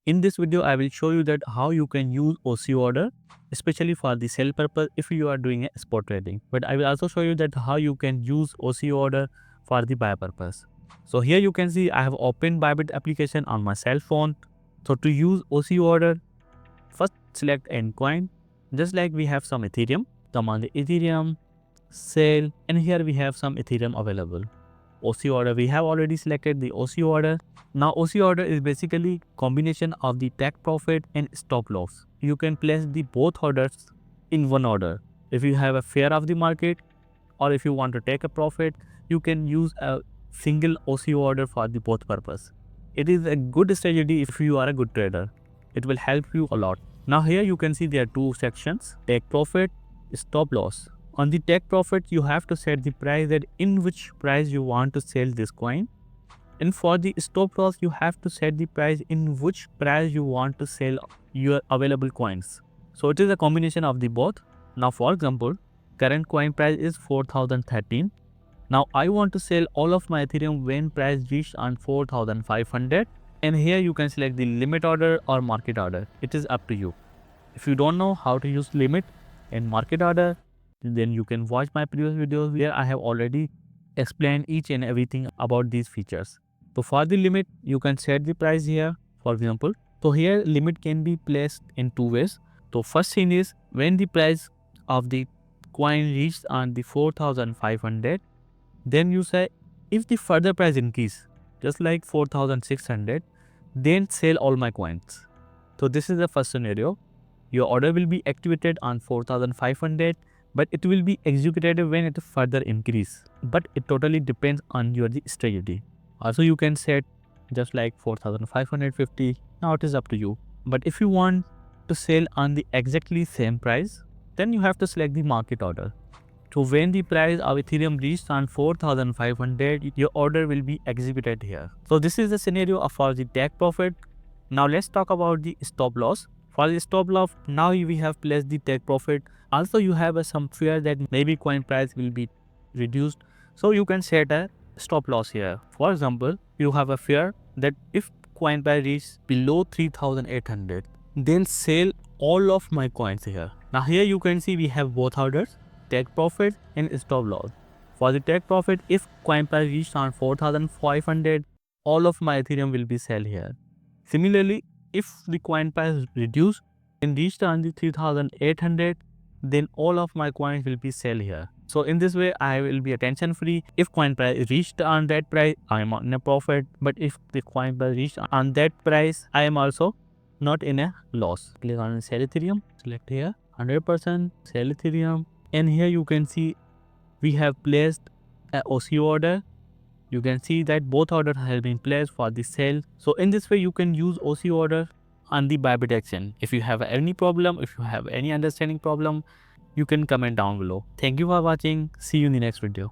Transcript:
In this video, I will show you that how you can use OCO order, especially for the sell purpose if you are doing a spot trading. But I will also show you that how you can use OCO order for the buy purpose. So here you can see I have opened Bybit application on my cell phone. So to use OCO order, first select end coin. Just like we have some Ethereum, come on the Ethereum, sell, and here we have some Ethereum available. OCO order, we have already selected the OCO order. Now OCO order is basically combination of the take profit and stop loss. You can place the both orders in one order. If you have a fear of the market or if you want to take a profit, you can use a single OCO order for the both purpose. It is a good strategy if you are a good trader. It will help you a lot. Now here you can see there are two sections, take profit, stop loss. On the take profit, you have to set the price that in which price you want to sell this coin. And for the stop loss, you have to set the price in which price you want to sell your available coins. So it is a combination of the both. Now for example, current coin price is 4013. Now I want to sell all of my Ethereum when price reached on 4500. And here you can select the limit order or market order. It is up to you. If you don't know how to use limit and market order, then you can watch my previous videos where I have already explained each and everything about these features. So for the limit, you can set the price here, for example. So here limit can be placed in two ways. So first thing is when the price of the coin reached on the 4500, then you say if the further price increase, just like 4600, then sell all my coins. So this is the first scenario. Your order will be activated on 4500, but it will be executed when it further increase. But it totally depends on your strategy. Also you can set just like 4550. Now it is up to you. But if you want to sell on the exactly same price, then you have to select the market order. So when the price of Ethereum reached on 4500, your order will be executed here. So this is the scenario for the take profit. Now let's talk about the stop loss. For the stop loss, now we have placed the take profit. Also you have some fear that maybe coin price will be reduced. So you can set a stop loss here. For example, you have a fear that if coin price reaches below 3800, then sell all of my coins here. Now here you can see we have both orders, take profit and stop loss. For the take profit, if coin price reached on 4500, all of my Ethereum will be sell here. Similarly, if the coin price reduced and reached on the 3800, then all of my coins will be sell here. So in this way, I will be attention free. If coin price reached on that price, I am on a profit. But if the coin price reached on that price, I am also not in a loss. Click on sell Ethereum, select here 100% sell Ethereum, and here you can see we have placed a OCO order. You can see that both orders have been placed for the sale. So in this way, you can use OCO order on the Bybit Exchange. If you have any problem, if you have any understanding problem, you can comment down below. Thank you for watching. See you in the next video.